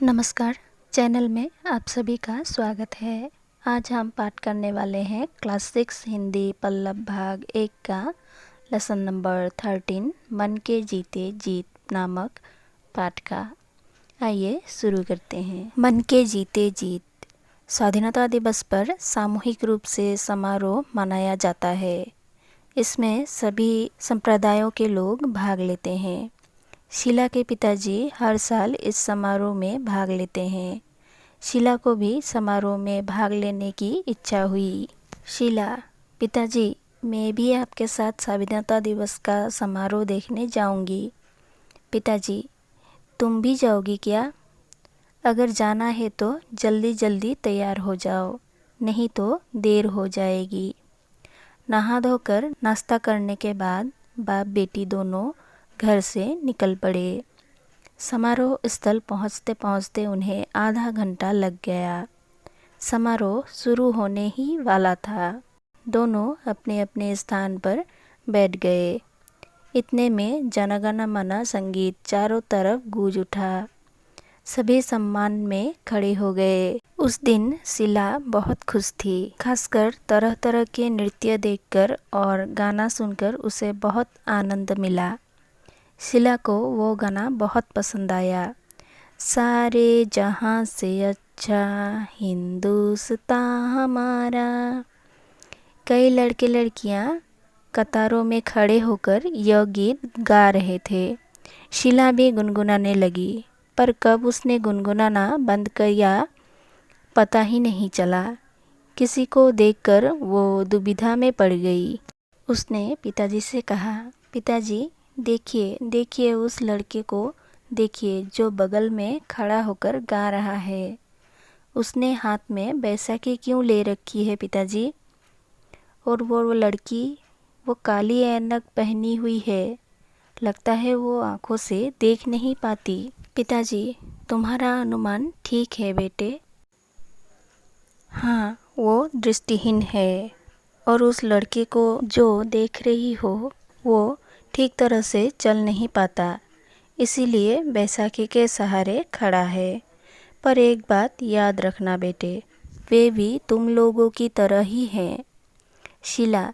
नमस्कार, चैनल में आप सभी का स्वागत है। आज हम पाठ करने वाले हैं क्लास 6 हिंदी पल्लव भाग 1 का लेसन नंबर 13 मन के जीते जीत नामक पाठ का। आइए शुरू करते हैं। मन के जीते जीत। स्वाधीनता दिवस पर सामूहिक रूप से समारोह मनाया जाता है। इसमें सभी संप्रदायों के लोग भाग लेते हैं। शीला के पिताजी हर साल इस समारोह में भाग लेते हैं। शीला को भी समारोह में भाग लेने की इच्छा हुई। शीला, पिताजी, मैं भी आपके साथ स्वाधीनता दिवस का समारोह देखने जाऊंगी। पिताजी, तुम भी जाओगी क्या? अगर जाना है तो जल्दी जल्दी तैयार हो जाओ, नहीं तो देर हो जाएगी। नहा धोकर नाश्ता करने के बाद बाप बेटी दोनों घर से निकल पड़े। समारोह स्थल पहुंचते पहुंचते उन्हें आधा घंटा लग गया। समारोह शुरू होने ही वाला था। दोनों अपने अपने स्थान पर बैठ गए। इतने में जनगण मन संगीत चारों तरफ गूंज उठा। सभी सम्मान में खड़े हो गए। उस दिन शीला बहुत खुश थी, खासकर तरह तरह के नृत्य देखकर और गाना सुनकर उसे बहुत आनंद मिला। शीला को वो गाना बहुत पसंद आया। सारे जहां से अच्छा हिंदुस्तान हमारा। कई लड़के लड़कियां कतारों में खड़े होकर यह गीत गा रहे थे। शीला भी गुनगुनाने लगी, पर कब उसने गुनगुनाना बंद किया पता ही नहीं चला। किसी को देखकर वो दुविधा में पड़ गई। उसने पिताजी से कहा, पिताजी, देखिए देखिए उस लड़के को, देखिए जो बगल में खड़ा होकर गा रहा है। उसने हाथ में बैसाखी क्यों ले रखी है पिताजी? और वो लड़की, वो काली ऐनक पहनी हुई है। लगता है वो आंखों से देख नहीं पाती। पिताजी, तुम्हारा अनुमान ठीक है बेटे। हाँ, वो दृष्टिहीन है। और उस लड़के को जो देख रही हो वो ठीक तरह से चल नहीं पाता, इसीलिए बैसाखी के सहारे खड़ा है। पर एक बात याद रखना बेटे, वे भी तुम लोगों की तरह ही हैं। शीला,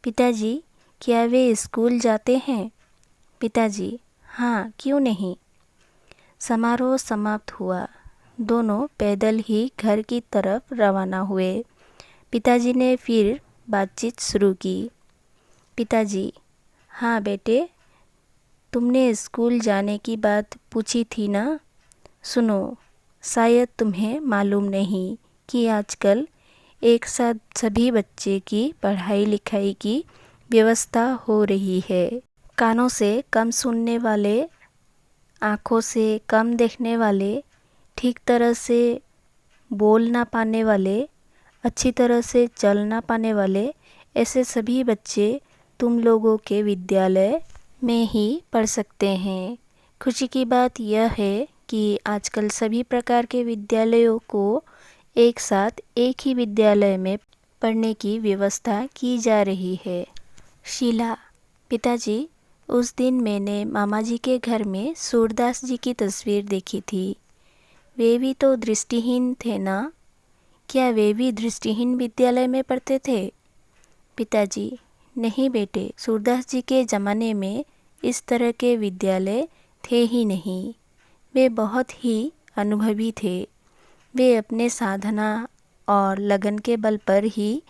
पिताजी, क्या वे स्कूल जाते हैं? पिताजी, हाँ, क्यों नहीं। समारोह समाप्त हुआ। दोनों पैदल ही घर की तरफ रवाना हुए। पिताजी ने फिर बातचीत शुरू की। पिताजी, हाँ बेटे, तुमने स्कूल जाने की बात पूछी थी ना? सुनो, शायद तुम्हें मालूम नहीं कि आजकल एक साथ सभी बच्चे की पढ़ाई लिखाई की व्यवस्था हो रही है। कानों से कम सुनने वाले, आँखों से कम देखने वाले, ठीक तरह से बोल ना पाने वाले, अच्छी तरह से चल ना पाने वाले, ऐसे सभी बच्चे तुम लोगों के विद्यालय में ही पढ़ सकते हैं। खुशी की बात यह है कि आजकल सभी प्रकार के विद्यालयों को एक साथ एक ही विद्यालय में पढ़ने की व्यवस्था की जा रही है। शीला, पिताजी, उस दिन मैंने मामा जी के घर में सूरदास जी की तस्वीर देखी थी। वे भी तो दृष्टिहीन थे ना? क्या वे भी दृष्टिहीन विद्यालय में पढ़ते थे? पिताजी, नहीं बेटे, सूरदास जी के ज़माने में इस तरह के विद्यालय थे ही नहीं। वे बहुत ही अनुभवी थे। वे अपने साधना और लगन के बल पर ही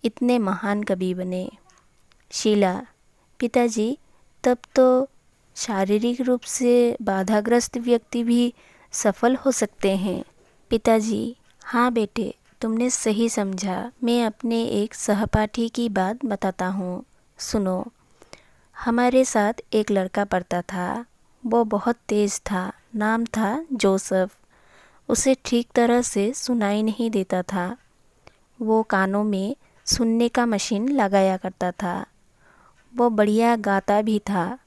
इतने महान कवि बने। शीला, पिताजी, तब तो शारीरिक रूप से बाधाग्रस्त व्यक्ति भी सफल हो सकते हैं। पिताजी, हाँ बेटे, तुमने सही समझा। मैं अपने एक सहपाठी की बात बताता हूँ, सुनो। हमारे साथ एक लड़का पढ़ता था। वो बहुत तेज़ था। नाम था जोसेफ। उसे ठीक तरह से सुनाई नहीं देता था। वो कानों में सुनने का मशीन लगाया करता था। वो बढ़िया गाता भी था।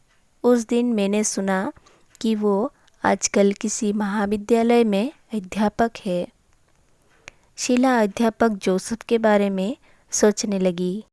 उस दिन मैंने सुना कि वो आजकल किसी महाविद्यालय में अध्यापक है। शीला अध्यापक जोसेफ के बारे में सोचने लगी।